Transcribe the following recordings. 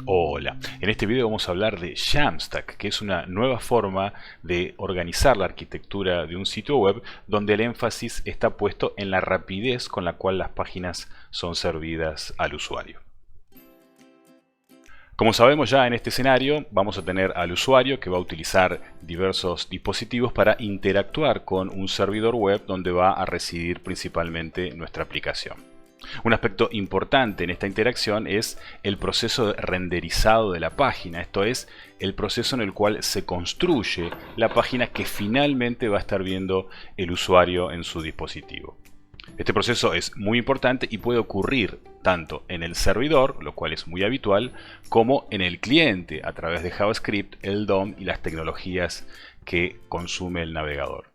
Hola, en este video vamos a hablar de Jamstack, que es una nueva forma de organizar la arquitectura de un sitio web donde el énfasis está puesto en la rapidez con la cual las páginas son servidas al usuario. Como sabemos ya en este escenario, vamos a tener al usuario que va a utilizar diversos dispositivos para interactuar con un servidor web donde va a residir principalmente nuestra aplicación. Un aspecto importante en esta interacción es el proceso de renderizado de la página, esto es, el proceso en el cual se construye la página que finalmente va a estar viendo el usuario en su dispositivo. Este proceso es muy importante y puede ocurrir tanto en el servidor, lo cual es muy habitual, como en el cliente a través de JavaScript, el DOM y las tecnologías que consume el navegador.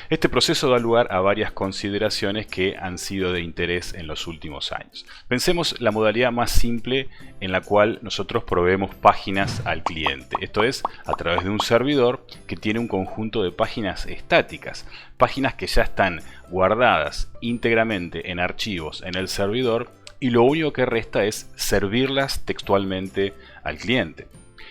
Este proceso da lugar a varias consideraciones que han sido de interés en los últimos años. Pensemos la modalidad más simple en la cual nosotros proveemos páginas al cliente. Esto es, a través de un servidor que tiene un conjunto de páginas estáticas. Páginas que ya están guardadas íntegramente en archivos en el servidor y lo único que resta es servirlas textualmente al cliente.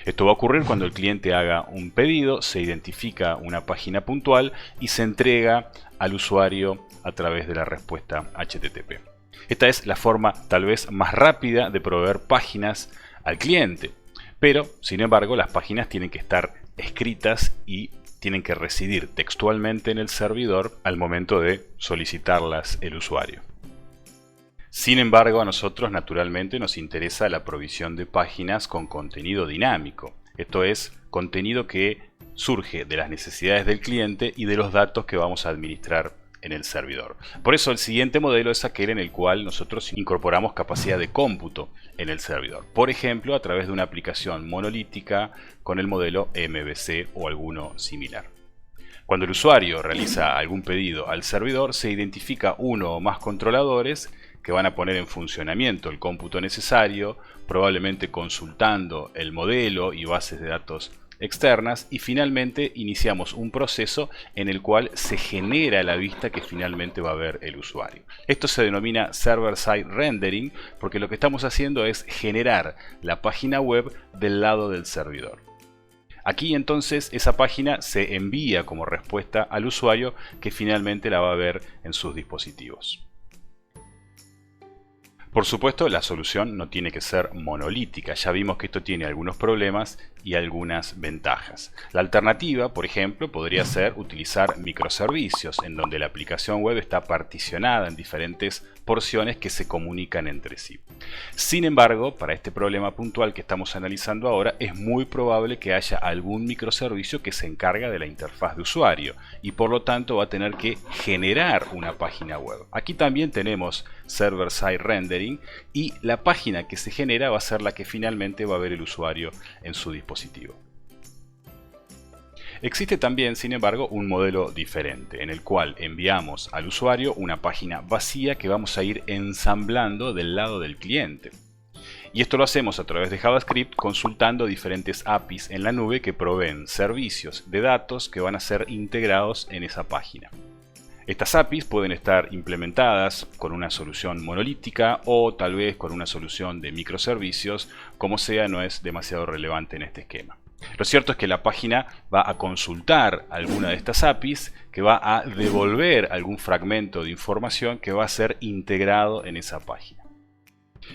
Esto va a ocurrir cuando el cliente haga un pedido, se identifica una página puntual y se entrega al usuario a través de la respuesta HTTP. Esta es la forma tal vez más rápida de proveer páginas al cliente, pero sin embargo las páginas tienen que estar escritas y tienen que residir textualmente en el servidor al momento de solicitarlas el usuario. Sin embargo, a nosotros naturalmente nos interesa la provisión de páginas con contenido dinámico. Esto es, contenido que surge de las necesidades del cliente y de los datos que vamos a administrar en el servidor. Por eso el siguiente modelo es aquel en el cual nosotros incorporamos capacidad de cómputo en el servidor. Por ejemplo, a través de una aplicación monolítica con el modelo MVC o alguno similar. Cuando el usuario realiza algún pedido al servidor, se identifica uno o más controladores que van a poner en funcionamiento el cómputo necesario, probablemente consultando el modelo y bases de datos externas, y finalmente iniciamos un proceso en el cual se genera la vista que finalmente va a ver el usuario. Esto se denomina server-side rendering porque lo que estamos haciendo es generar la página web del lado del servidor. Aquí entonces esa página se envía como respuesta al usuario que finalmente la va a ver en sus dispositivos. Por supuesto, la solución no tiene que ser monolítica. Ya vimos que esto tiene algunos problemas y algunas ventajas. La alternativa, por ejemplo, podría ser utilizar microservicios, en donde la aplicación web está particionada en diferentes porciones que se comunican entre sí. Sin embargo, para este problema puntual que estamos analizando ahora, es muy probable que haya algún microservicio que se encarga de la interfaz de usuario y por lo tanto va a tener que generar una página web. Aquí también tenemos server-side rendering y la página que se genera va a ser la que finalmente va a ver el usuario en su dispositivo. Existe también, sin embargo, un modelo diferente, en el cual enviamos al usuario una página vacía que vamos a ir ensamblando del lado del cliente. Y esto lo hacemos a través de JavaScript consultando diferentes APIs en la nube que proveen servicios de datos que van a ser integrados en esa página. Estas APIs pueden estar implementadas con una solución monolítica o tal vez con una solución de microservicios, como sea, no es demasiado relevante en este esquema. Lo cierto es que la página va a consultar alguna de estas APIs que va a devolver algún fragmento de información que va a ser integrado en esa página.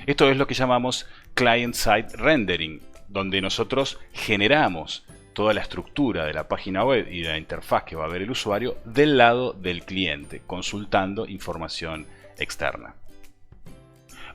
Esto es lo que llamamos client-side rendering, donde nosotros generamos toda la estructura de la página web y de la interfaz que va a ver el usuario del lado del cliente, consultando información externa.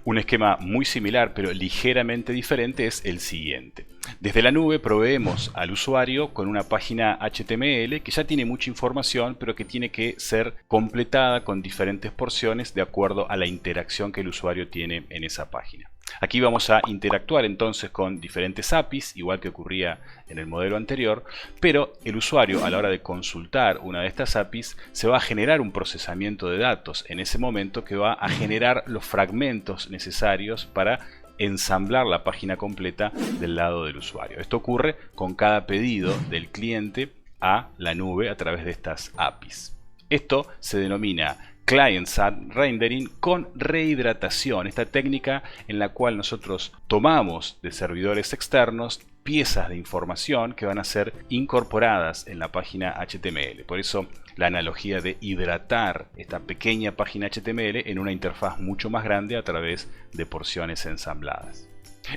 Un esquema muy similar pero ligeramente diferente es el siguiente. Desde la nube proveemos al usuario con una página HTML que ya tiene mucha información pero que tiene que ser completada con diferentes porciones de acuerdo a la interacción que el usuario tiene en esa página. Aquí vamos a interactuar entonces con diferentes APIs, igual que ocurría en el modelo anterior, pero el usuario a la hora de consultar una de estas APIs se va a generar un procesamiento de datos en ese momento que va a generar los fragmentos necesarios para ensamblar la página completa del lado del usuario. Esto ocurre con cada pedido del cliente a la nube a través de estas APIs. Esto se denomina client-side rendering con rehidratación, esta técnica en la cual nosotros tomamos de servidores externos piezas de información que van a ser incorporadas en la página HTML. Por eso la analogía de hidratar esta pequeña página HTML en una interfaz mucho más grande a través de porciones ensambladas.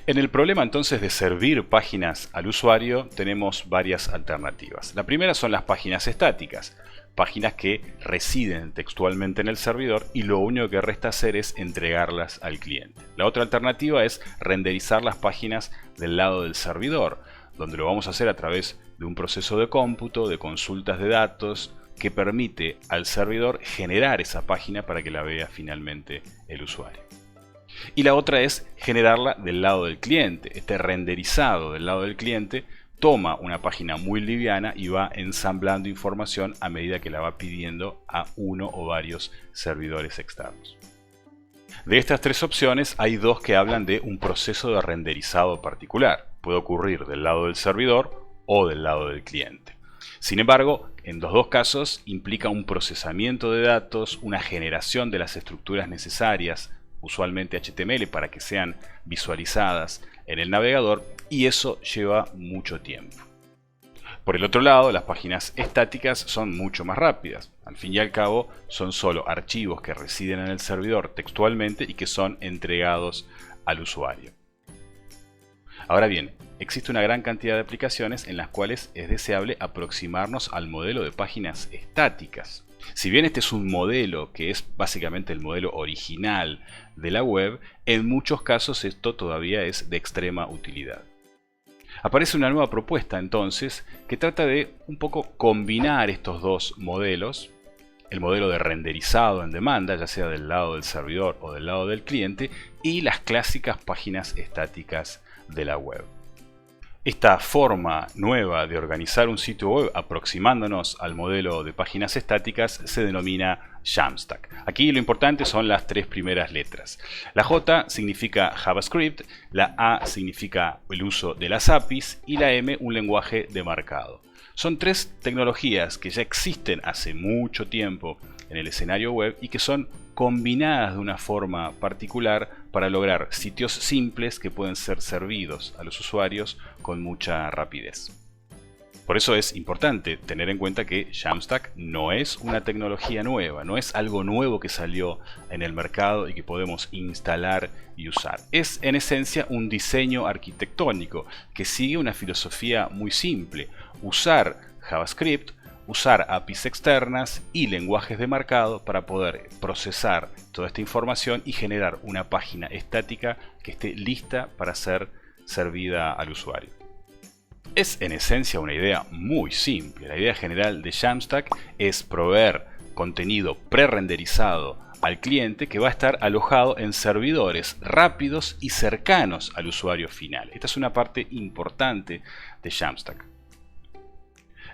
En el problema entonces de servir páginas al usuario tenemos varias alternativas. La primera son las páginas estáticas, páginas que residen textualmente en el servidor y lo único que resta hacer es entregarlas al cliente. La otra alternativa es renderizar las páginas del lado del servidor, donde lo vamos a hacer a través de un proceso de cómputo, de consultas de datos, que permite al servidor generar esa página para que la vea finalmente el usuario. Y la otra es generarla del lado del cliente. Este renderizado del lado del cliente toma una página muy liviana y va ensamblando información a medida que la va pidiendo a uno o varios servidores externos. De estas tres opciones hay dos que hablan de un proceso de renderizado particular. Puede ocurrir del lado del servidor o del lado del cliente. Sin embargo, en los dos casos implica un procesamiento de datos, una generación de las estructuras necesarias, usualmente HTML, para que sean visualizadas en el navegador, y eso lleva mucho tiempo. Por el otro lado, las páginas estáticas son mucho más rápidas. Al fin y al cabo, son solo archivos que residen en el servidor textualmente y que son entregados al usuario. Ahora bien, existe una gran cantidad de aplicaciones en las cuales es deseable aproximarnos al modelo de páginas estáticas. Si bien este es un modelo que es básicamente el modelo original de la web, en muchos casos esto todavía es de extrema utilidad. Aparece una nueva propuesta entonces que trata de un poco combinar estos dos modelos, el modelo de renderizado en demanda, ya sea del lado del servidor o del lado del cliente, y las clásicas páginas estáticas de la web. Esta forma nueva de organizar un sitio web aproximándonos al modelo de páginas estáticas se denomina Jamstack. Aquí lo importante son las tres primeras letras. La J significa JavaScript, la A significa el uso de las APIs y la M un lenguaje de marcado. Son tres tecnologías que ya existen hace mucho tiempo en el escenario web y que son combinadas de una forma particular para lograr sitios simples que pueden ser servidos a los usuarios con mucha rapidez. Por eso es importante tener en cuenta que Jamstack no es una tecnología nueva, no es algo nuevo que salió en el mercado y que podemos instalar y usar. Es en esencia un diseño arquitectónico que sigue una filosofía muy simple: usar JavaScript, usar APIs externas y lenguajes de marcado para poder procesar toda esta información y generar una página estática que esté lista para ser servida al usuario. Es en esencia una idea muy simple. La idea general de Jamstack es proveer contenido pre-renderizado al cliente que va a estar alojado en servidores rápidos y cercanos al usuario final. Esta es una parte importante de Jamstack.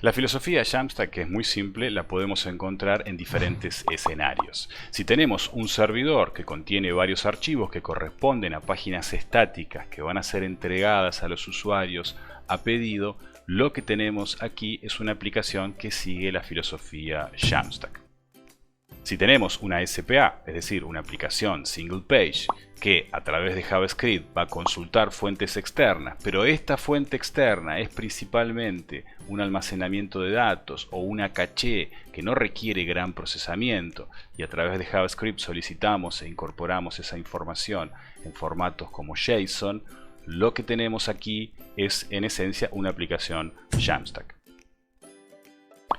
La filosofía de Jamstack, que es muy simple, la podemos encontrar en diferentes escenarios. Si tenemos un servidor que contiene varios archivos que corresponden a páginas estáticas que van a ser entregadas a los usuarios a pedido, lo que tenemos aquí es una aplicación que sigue la filosofía Jamstack. Si tenemos una SPA, es decir, una aplicación single page, que a través de JavaScript va a consultar fuentes externas, pero esta fuente externa es principalmente un almacenamiento de datos o una caché que no requiere gran procesamiento, y a través de JavaScript solicitamos e incorporamos esa información en formatos como JSON, lo que tenemos aquí es en esencia una aplicación Jamstack.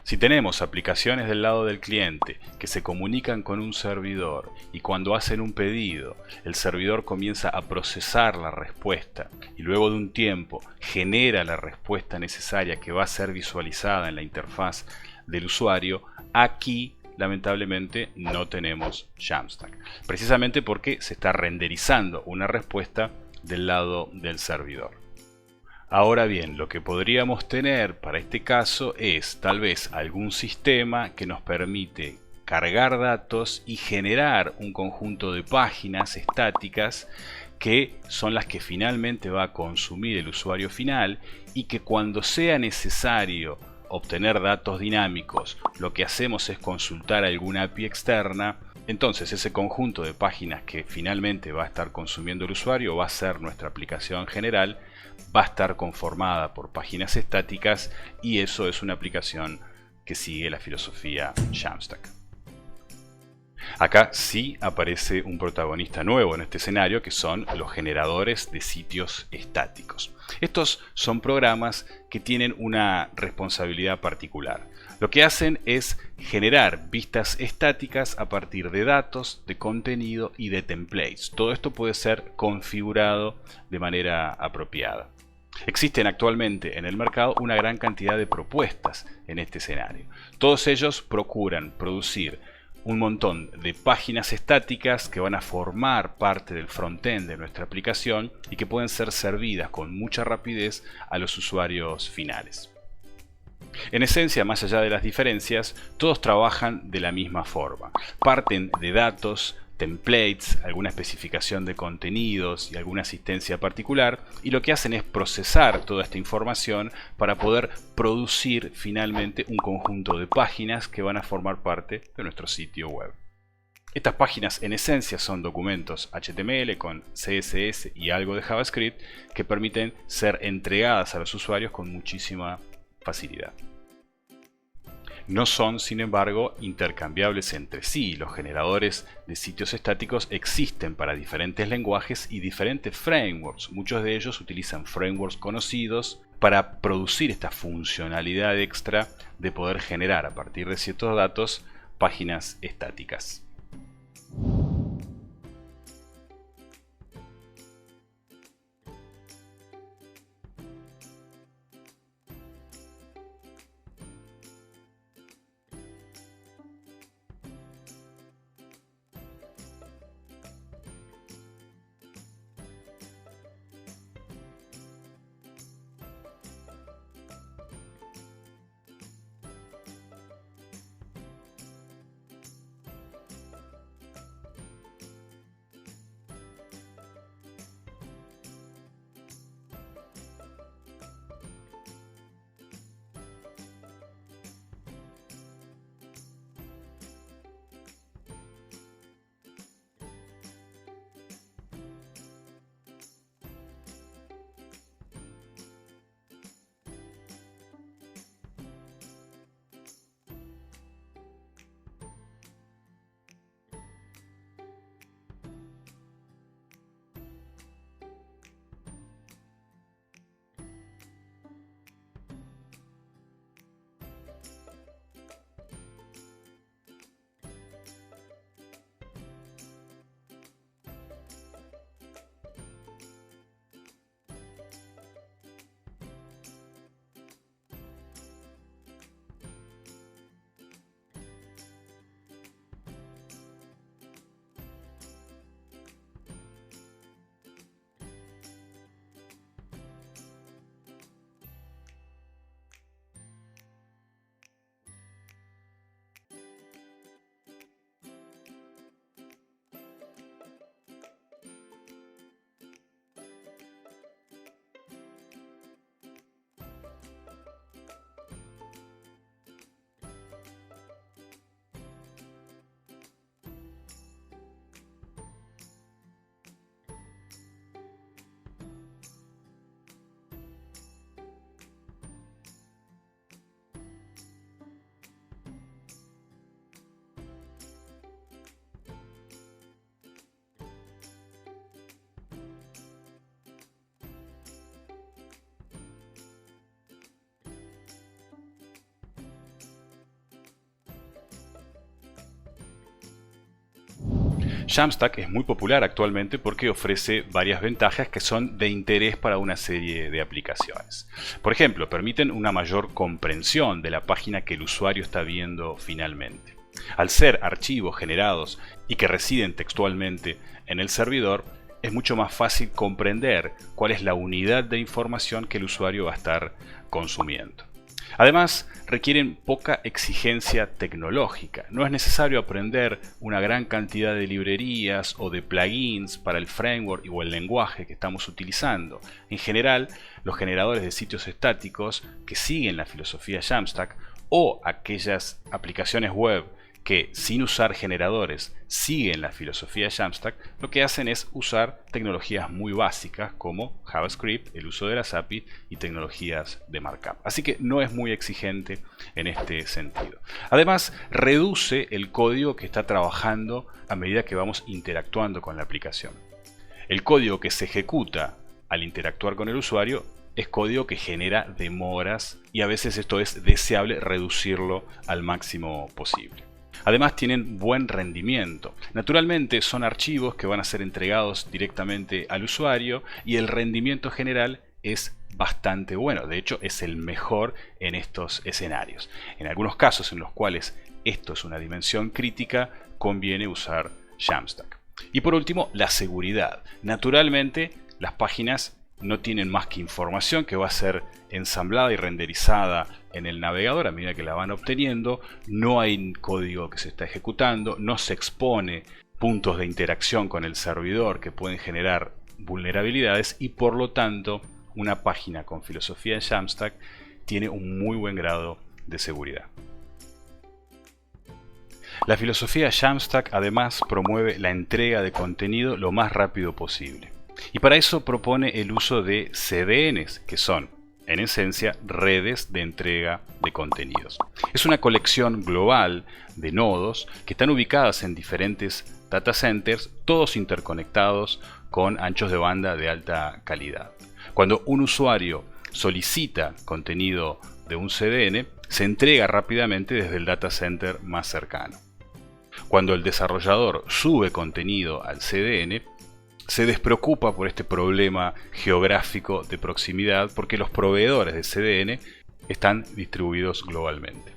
Si tenemos aplicaciones del lado del cliente que se comunican con un servidor y cuando hacen un pedido, el servidor comienza a procesar la respuesta y luego de un tiempo genera la respuesta necesaria que va a ser visualizada en la interfaz del usuario, aquí lamentablemente no tenemos Jamstack, precisamente porque se está renderizando una respuesta del lado del servidor. Ahora bien, lo que podríamos tener para este caso es tal vez algún sistema que nos permite cargar datos y generar un conjunto de páginas estáticas que son las que finalmente va a consumir el usuario final, y que cuando sea necesario obtener datos dinámicos, lo que hacemos es consultar alguna API externa Entonces ese conjunto de páginas que finalmente va a estar consumiendo el usuario va a ser nuestra aplicación general, va a estar conformada por páginas estáticas y eso es una aplicación que sigue la filosofía Jamstack. Acá sí aparece un protagonista nuevo en este escenario, que son los generadores de sitios estáticos. Estos son programas que tienen una responsabilidad particular. Lo que hacen es generar vistas estáticas a partir de datos, de contenido y de templates. Todo esto puede ser configurado de manera apropiada. Existen actualmente en el mercado una gran cantidad de propuestas en este escenario. Todos ellos procuran producir un montón de páginas estáticas que van a formar parte del frontend de nuestra aplicación y que pueden ser servidas con mucha rapidez a los usuarios finales. En esencia, más allá de las diferencias, todos trabajan de la misma forma. Parten de datos, templates, alguna especificación de contenidos y alguna asistencia particular, y lo que hacen es procesar toda esta información para poder producir finalmente un conjunto de páginas que van a formar parte de nuestro sitio web. Estas páginas en esencia son documentos HTML con CSS y algo de JavaScript que permiten ser entregadas a los usuarios con muchísima facilidad. No son, sin embargo, intercambiables entre sí. Los generadores de sitios estáticos existen para diferentes lenguajes y diferentes frameworks. Muchos de ellos utilizan frameworks conocidos para producir esta funcionalidad extra de poder generar a partir de ciertos datos páginas estáticas. Jamstack es muy popular actualmente porque ofrece varias ventajas que son de interés para una serie de aplicaciones. Por ejemplo, permiten una mayor comprensión de la página que el usuario está viendo finalmente. Al ser archivos generados y que residen textualmente en el servidor, es mucho más fácil comprender cuál es la unidad de información que el usuario va a estar consumiendo. Además, requieren poca exigencia tecnológica. No es necesario aprender una gran cantidad de librerías o de plugins para el framework o el lenguaje que estamos utilizando. En general, los generadores de sitios estáticos que siguen la filosofía Jamstack o aquellas aplicaciones web que sin usar generadores siguen la filosofía de Jamstack, lo que hacen es usar tecnologías muy básicas como JavaScript, el uso de las API y tecnologías de markup. Así que no es muy exigente en este sentido. Además, reduce el código que está trabajando a medida que vamos interactuando con la aplicación. El código que se ejecuta al interactuar con el usuario es código que genera demoras y a veces esto es deseable reducirlo al máximo posible. Además tienen buen rendimiento. Naturalmente son archivos que van a ser entregados directamente al usuario y el rendimiento general es bastante bueno. De hecho es el mejor en estos escenarios. En algunos casos en los cuales esto es una dimensión crítica, conviene usar Jamstack. Y por último, la seguridad. Naturalmente las páginas no tienen más que información que va a ser ensamblada y renderizada en el navegador a medida que la van obteniendo. No hay código que se está ejecutando, no se expone puntos de interacción con el servidor que pueden generar vulnerabilidades y por lo tanto una página con filosofía de Jamstack tiene un muy buen grado de seguridad. La filosofía de Jamstack además promueve la entrega de contenido lo más rápido posible. Y para eso propone el uso de CDNs, que son, en esencia, redes de entrega de contenidos. Es una colección global de nodos que están ubicadas en diferentes data centers, todos interconectados con anchos de banda de alta calidad. Cuando un usuario solicita contenido de un CDN, se entrega rápidamente desde el data center más cercano. Cuando el desarrollador sube contenido al CDN, se despreocupa por este problema geográfico de proximidad porque los proveedores de CDN están distribuidos globalmente.